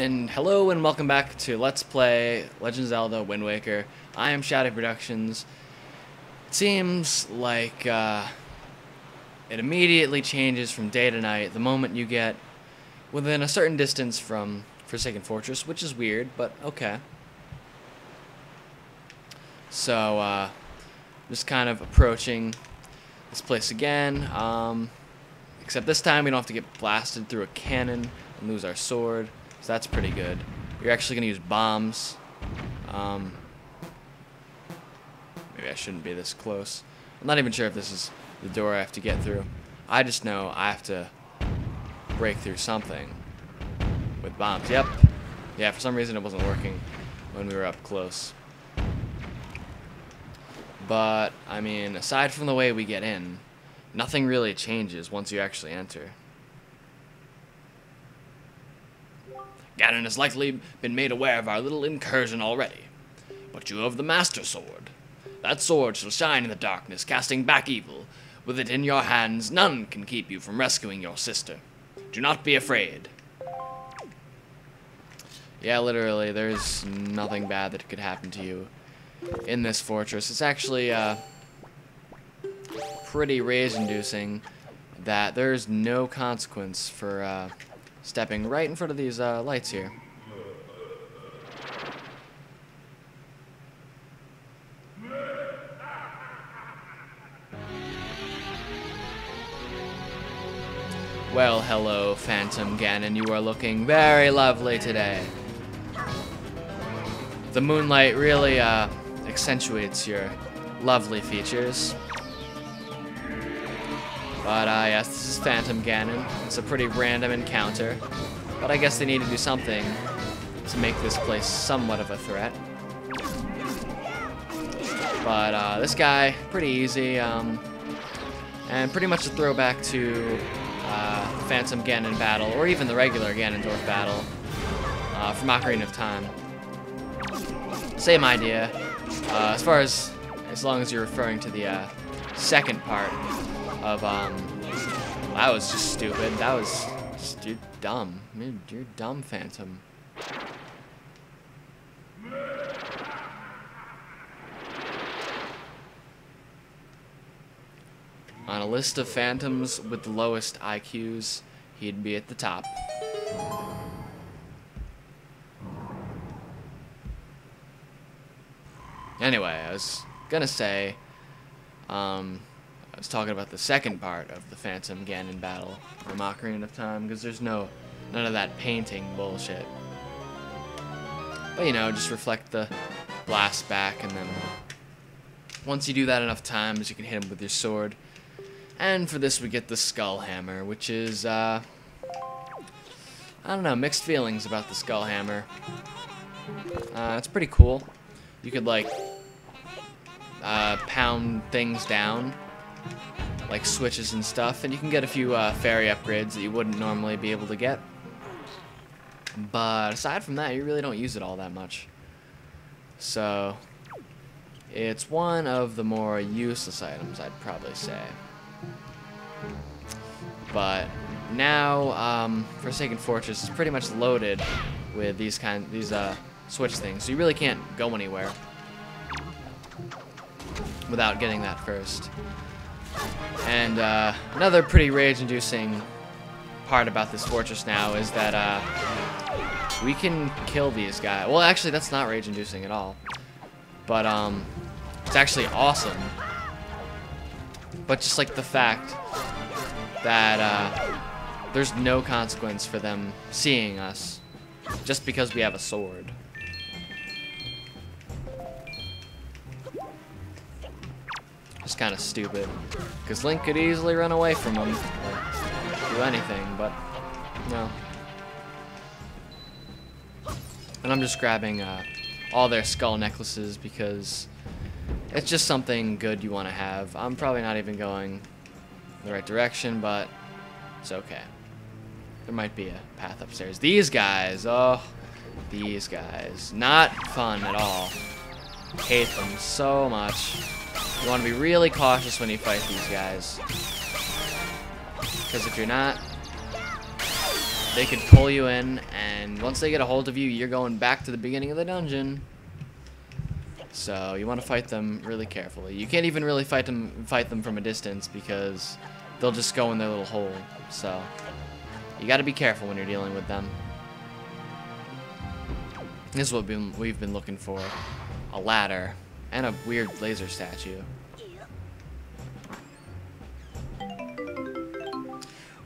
And hello and welcome back to Let's Play Legend of Zelda Wind Waker. I am Shadow Productions. It seems like it immediately changes from day to night the moment you get within a certain distance from Forsaken Fortress, which is weird, but okay. So, just kind of approaching this place again, except this time we don't have to get blasted through a cannon and lose our sword. So that's pretty good. You're actually going to use bombs. Maybe I shouldn't be this close. I'm not even sure if this is the door I have to get through. I just know I have to break through something with bombs. Yep. Yeah, for some reason it wasn't working when we were up close. But, I mean, aside from the way we get in, nothing really changes once you actually enter. Gannon has likely been made aware of our little incursion already. But you have the Master Sword. That sword shall shine in the darkness, casting back evil. With it in your hands, none can keep you from rescuing your sister. Do not be afraid. Yeah, literally, there's nothing bad that could happen to you in this fortress. It's actually pretty rage-inducing that there's no consequence for stepping right in front of these lights here. Well, hello, Phantom Gannon. You are looking very lovely today. The moonlight really accentuates your lovely features. But yes, this is Phantom Gannon. It's a pretty random encounter, but I guess they need to do something to make this place somewhat of a threat. But this guy, pretty easy, and pretty much a throwback to Phantom Ganon battle, or even the regular Ganondorf battle from Ocarina of Time. Same idea, as long as you're referring to the second part of, that was just stupid. That was just, you're dumb. You're dumb, Phantom. On a list of phantoms with the lowest IQs, he'd be at the top. Anyway, I was gonna say, I was talking about the second part of the Phantom Ganon battle from Ocarina of Time, because there's none of that painting bullshit. But, you know, just reflect the blast back, and then once you do that enough times, you can hit him with your sword. And for this, we get the Skull Hammer, which is, I don't know, mixed feelings about the Skull Hammer. It's pretty cool. You could, like, pound things down, like switches and stuff, and you can get a few fairy upgrades that you wouldn't normally be able to get. But aside from that, you really don't use it all that much. So, it's one of the more useless items, I'd probably say. But now, Forsaken Fortress is pretty much loaded with these switch things, so you really can't go anywhere without getting that first. And another pretty rage-inducing part about this fortress now is that we can kill these guys. Well, actually, that's not rage-inducing at all. But it's actually awesome. But just like the fact that there's no consequence for them seeing us just because we have a sword. It's kind of stupid, because Link could easily run away from them, or do anything, but no. And I'm just grabbing all their skull necklaces because it's just something good you want to have. I'm probably not even going in the right direction, but it's okay. There might be a path upstairs. These guys, oh, these guys, not fun at all. Hate them so much. You want to be really cautious when you fight these guys, because if you're not, they could pull you in, and once they get a hold of you, you're going back to the beginning of the dungeon. So you want to fight them really carefully. You can't even really fight them from a distance because they'll just go in their little hole. So you got to be careful when you're dealing with them. This is what we've been looking for: a ladder and a weird laser statue.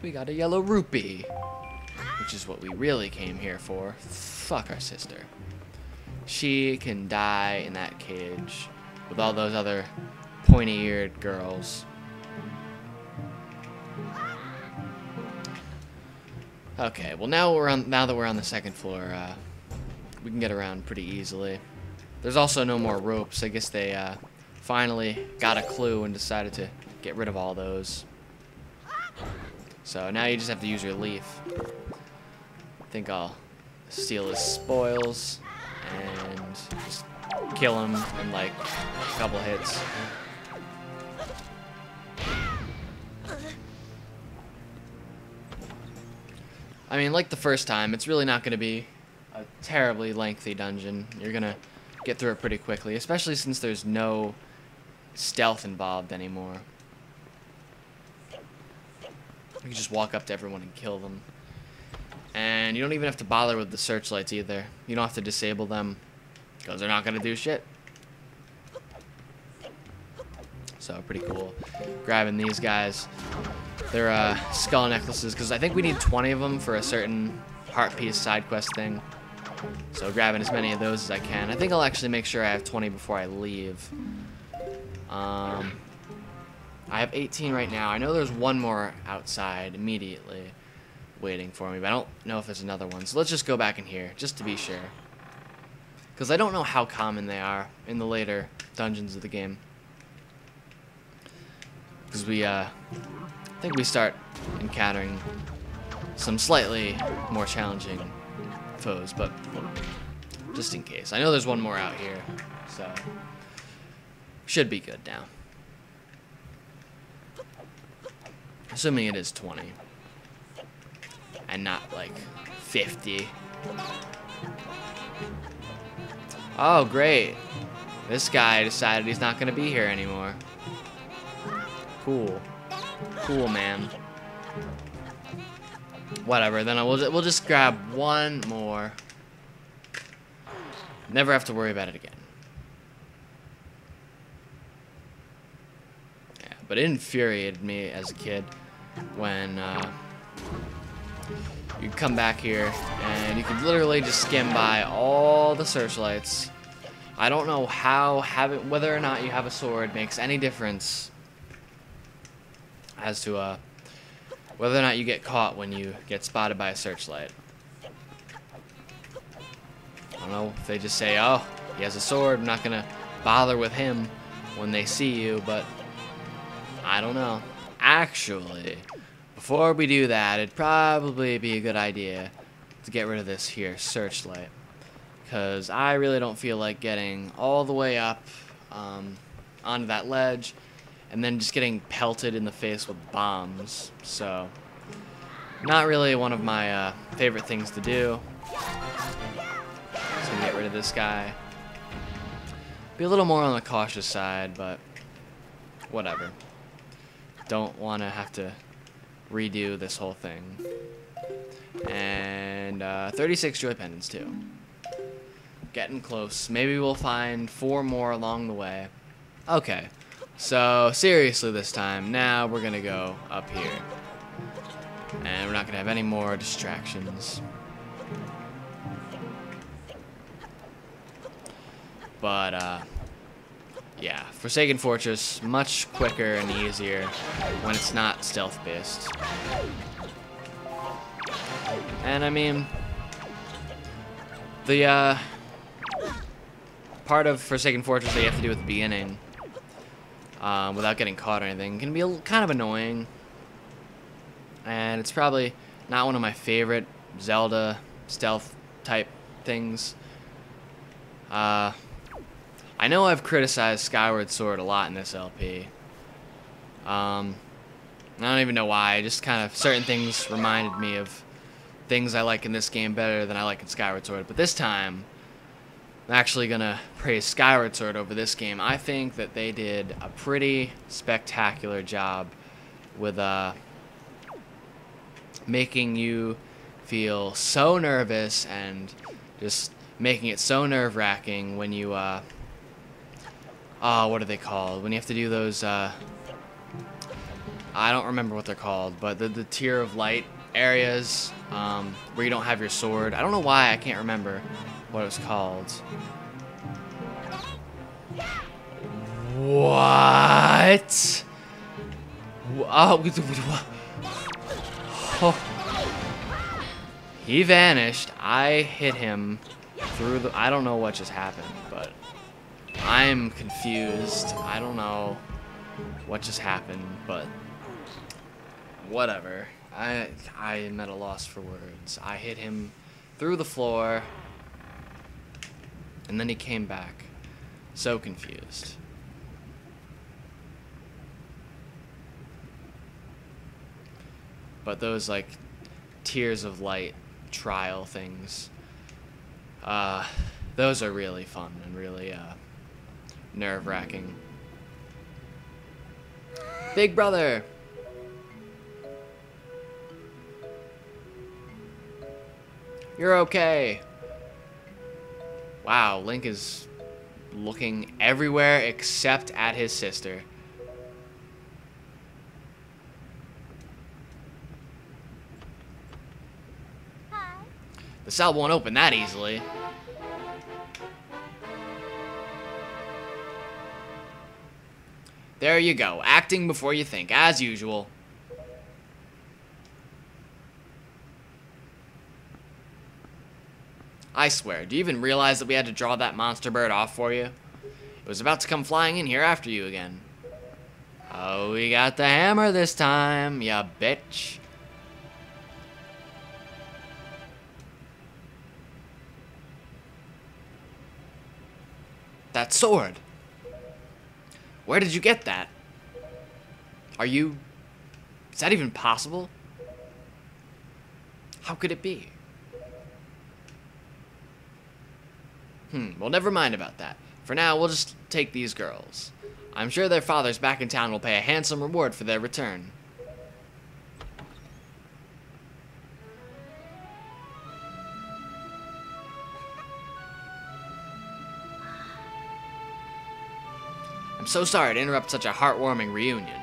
We got a yellow rupee, which is what we really came here for. Fuck our sister. She can die in that cage with all those other pointy-eared girls. Okay, well now that we're on the second floor, we can get around pretty easily. There's also no more ropes. I guess they finally got a clue and decided to get rid of all those. So now you just have to use your leaf. I think I'll steal his spoils and just kill him in like a couple hits. I mean, like the first time, it's really not going to be a terribly lengthy dungeon. You're going to get through it pretty quickly, especially since there's no stealth involved anymore. You can just walk up to everyone and kill them. And you don't even have to bother with the searchlights either. You don't have to disable them because they're not going to do shit. So, pretty cool. Grabbing these guys. They're skull necklaces because I think we need 20 of them for a certain heart piece side quest thing. So, grabbing as many of those as I can. I think I'll actually make sure I have 20 before I leave. I have 18 right now. I know there's one more outside immediately waiting for me, but I don't know if there's another one. So let's just go back in here, just to be sure. Because I don't know how common they are in the later dungeons of the game. Because I think we start encountering some slightly more challenging foes, but just in case. I know there's one more out here, so should be good now. Assuming it is 20. And not, like, 50. Oh, great. This guy decided he's not going to be here anymore. Cool. Cool, man. Whatever, then we'll just grab one more. Never have to worry about it again. Yeah, but it infuriated me as a kid when you come back here and you can literally just skim by all the searchlights. I don't know how whether or not you have a sword makes any difference as to whether or not you get caught when you get spotted by a searchlight. I don't know if they just say, oh, he has a sword, I'm not gonna bother with him when they see you, but I don't know. Actually, before we do that, it'd probably be a good idea to get rid of this here searchlight, because I really don't feel like getting all the way up onto that ledge and then just getting pelted in the face with bombs. So, not really one of my favorite things to do. Just gonna get rid of this guy. Be a little more on the cautious side, but whatever. Don't want to have to redo this whole thing. And 36 joy pendants too. Getting close. Maybe we'll find 4 more along the way. Okay. So, seriously this time, now we're going to go up here. And we're not going to have any more distractions. But, yeah, Forsaken Fortress, much quicker and easier when it's not stealth-based. And, I mean, the, part of Forsaken Fortress that you have to do at the beginning, without getting caught or anything, can be kind of annoying. And it's probably not one of my favorite Zelda stealth type things. I know I've criticized Skyward Sword a lot in this LP. I don't even know why. Just kind of certain things reminded me of things I like in this game better than I like in Skyward Sword. But this time, I'm actually going to praise Skyward Sword over this game. I think that they did a pretty spectacular job with making you feel so nervous and just making it so nerve-wracking when you, what are they called? When you have to do those, I don't remember what they're called, but the tier of light areas where you don't have your sword. I don't know why I can't remember what it was called. What? Oh. He vanished. I hit him through the... I don't know what just happened, but I'm confused. I don't know what just happened, but whatever. I am at a loss for words. I hit him through the floor, and then he came back. So confused. But those, like, tiers of light trial things, those are really fun and really nerve-wracking. Big brother! You're okay. Wow, Link is looking everywhere except at his sister. Hi. The cell won't open that easily. There you go, acting before you think, as usual. I swear, do you even realize that we had to draw that monster bird off for you? It was about to come flying in here after you again. Oh, we got the hammer this time, ya bitch. That sword. Where did you get that? Are you... Is that even possible? How could it be? Well, never mind about that. For now, we'll just take these girls. I'm sure their fathers back in town will pay a handsome reward for their return. I'm so sorry to interrupt such a heartwarming reunion.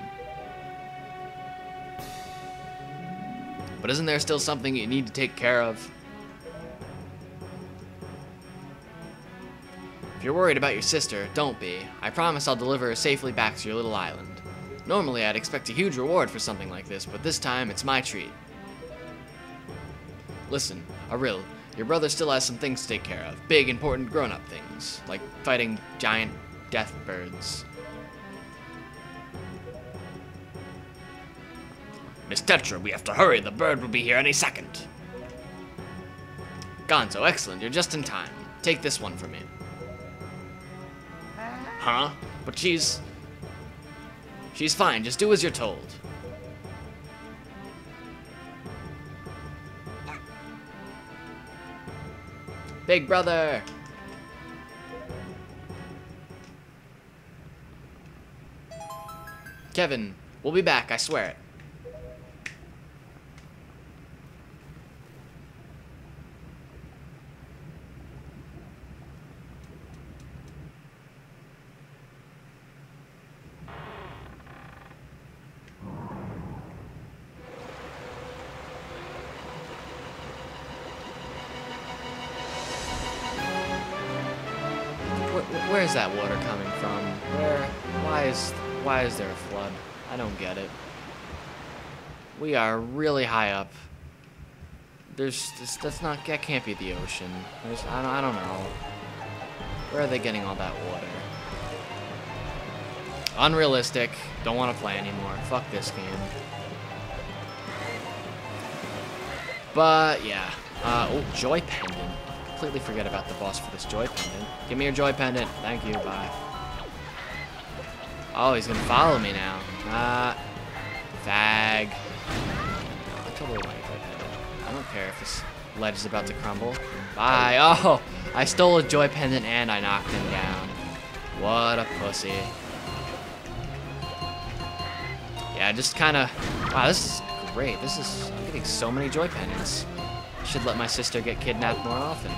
But isn't there still something you need to take care of? If you're worried about your sister, don't be. I promise I'll deliver her safely back to your little island. Normally, I'd expect a huge reward for something like this, but this time, it's my treat. Listen, Aril, your brother still has some things to take care of. Big, important, grown-up things. Like fighting giant death birds. Miss Tetra, we have to hurry. The bird will be here any second. Gonzo, excellent. You're just in time. Take this one from me. Huh? But she's fine. Just do as you're told. Big brother! Kevin, we'll be back, I swear it. Where's that water coming from? Why is there a flood? I don't get it. We are really high up. That can't be the ocean. I don't know. Where are they getting all that water? Unrealistic. Don't want to play anymore. Fuck this game. But yeah. Oh, joy pendant. Completely forget about the boss for this joy pendant. Give me your joy pendant. Thank you. Bye. Oh, he's gonna follow me now. Fag. I totally want a joy pendant. I don't care if this ledge is about to crumble. Bye. Oh, I stole a joy pendant and I knocked him down. What a pussy. Yeah, just kind of... Wow, this is great. I'm getting so many joy pendants. Should let my sister get kidnapped more often.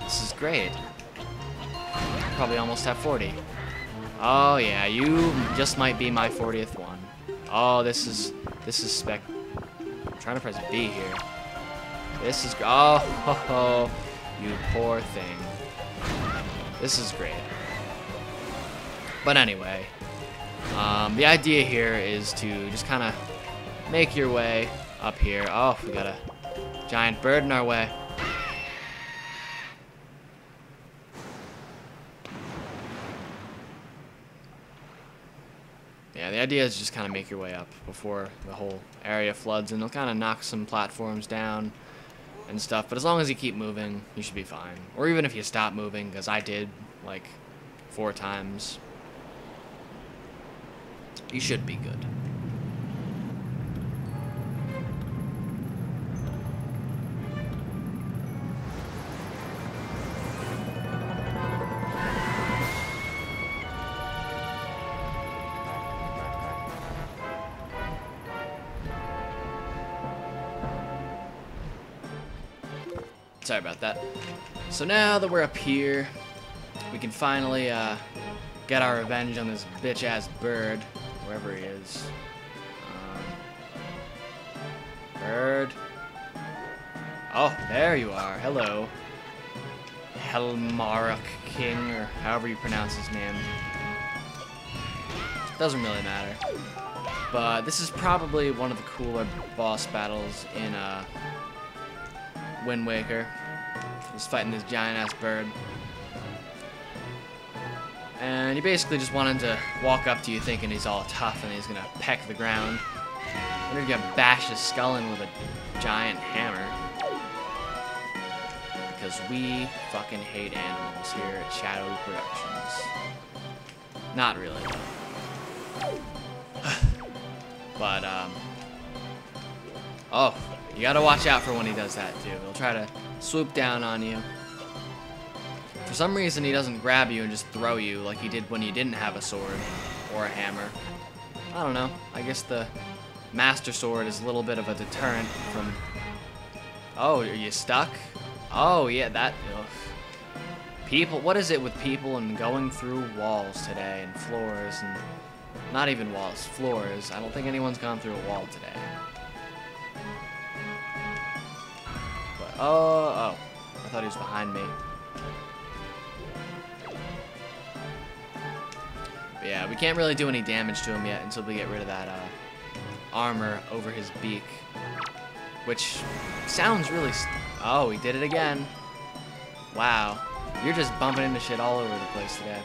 This is great. Probably almost have 40. Oh yeah, you just might be my 40th one. Oh, this is spec. I'm trying to press B here. This is oh, you poor thing. This is great. But anyway, the idea here is to just kind of make your way up here. Oh, we got a giant bird in our way. Yeah, the idea is just kind of make your way up before the whole area floods, and it'll kind of knock some platforms down and stuff. But as long as you keep moving, you should be fine. Or even if you stop moving, because I did like 4 times, you should be good. Sorry about that. So now that we're up here, we can finally get our revenge on this bitch-ass bird, wherever he is. Bird. Oh, there you are. Hello. Helmaroc King, or however you pronounce his name. Doesn't really matter. But this is probably one of the cooler boss battles in Wind Waker. Just fighting this giant-ass bird. And he basically just wanted to walk up to you thinking he's all tough and he's gonna peck the ground. And you're gonna bash his skull in with a giant hammer. Because we fucking hate animals here at Shadow Productions. Not really, though. But, oh, you gotta watch out for when he does that, too. He'll try to swoop down on you. For some reason, he doesn't grab you and just throw you like he did when you didn't have a sword or a hammer. I don't know. I guess the Master Sword is a little bit of a deterrent from... Oh, are you stuck? Oh, yeah, that... Ugh. People... What is it with people and going through walls today and floors and... Not even walls, floors. I don't think anyone's gone through a wall today. But, oh, I thought he was behind me. But yeah, we can't really do any damage to him yet until we get rid of that armor over his beak. Which sounds really... Oh, he did it again. Wow. You're just bumping into shit all over the place today.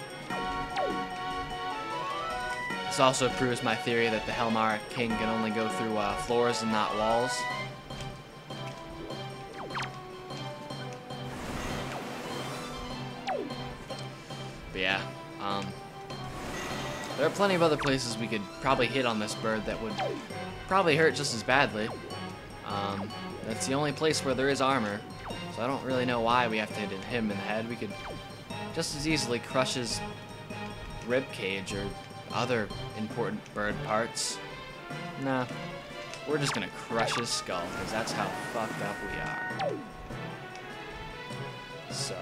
This also proves my theory that the Helmaroc King can only go through floors and not walls. But yeah, there are plenty of other places we could probably hit on this bird that would probably hurt just as badly. That's the only place where there is armor, so I don't really know why we have to hit him in the head. We could just as easily crush his rib cage or other important bird parts. Nah, we're just gonna crush his skull, because that's how fucked up we are. So,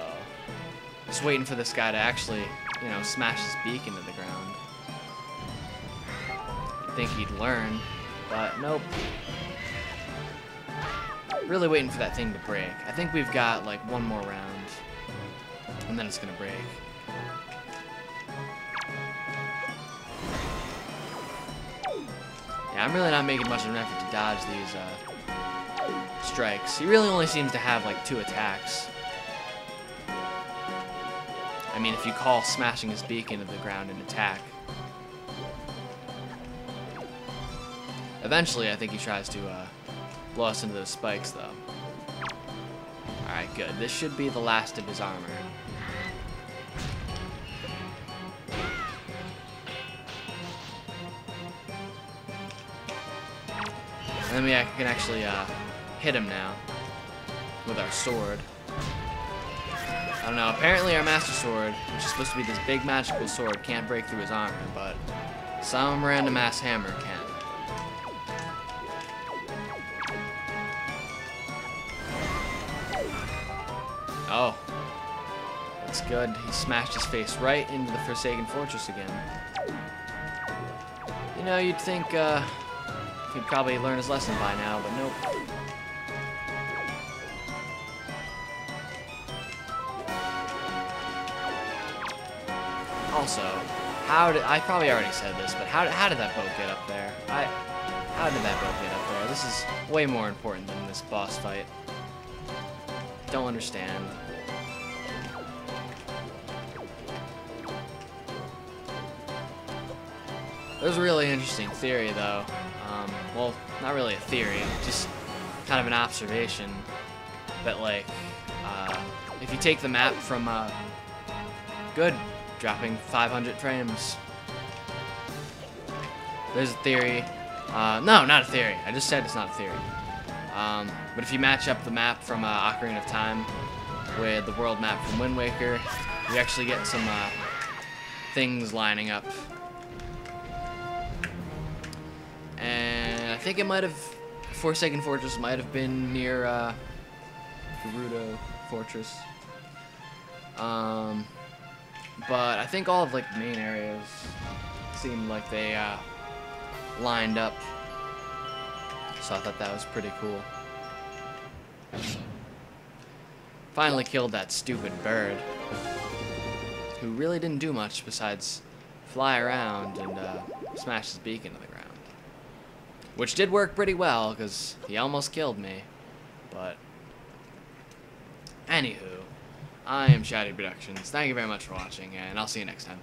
just waiting for this guy to actually, you know, smash his beak into the ground. You'd think he'd learn, but nope. Really waiting for that thing to break. I think we've got like one more round, and then it's gonna break. Yeah, I'm really not making much of an effort to dodge these strikes. He really only seems to have like 2 attacks. I mean, if you call smashing his beak into the ground an attack. Eventually, I think he tries to blow us into those spikes, though. Alright, good. This should be the last of his armor. And then we can actually hit him now. with our sword. I don't know, apparently our Master Sword, which is supposed to be this big magical sword, can't break through his armor, but some random ass hammer can. Oh. That's good. He smashed his face right into the Forsaken Fortress again. You know, you'd think he'd probably learn his lesson by now, but nope. Also, I probably already said this, but how did that boat get up there? How did that boat get up there? This is way more important than this boss fight. Don't understand. There's a really interesting theory, though. Well, not really a theory, just kind of an observation that, like, if you take the map from, good, dropping 500 frames. There's a theory. No, not a theory. I just said it's not a theory. But if you match up the map from Ocarina of Time with the world map from Wind Waker, you actually get some things lining up. And I think it might have, Forsaken Fortress might have been near Gerudo Fortress. But I think all of like the main areas seemed like they lined up. So I thought that was pretty cool. Finally killed that stupid bird, who really didn't do much besides fly around and smash his beak into the ground. Which did work pretty well, because he almost killed me. But, anywho, I am Shady Productions. Thank you very much for watching, and I'll see you next time.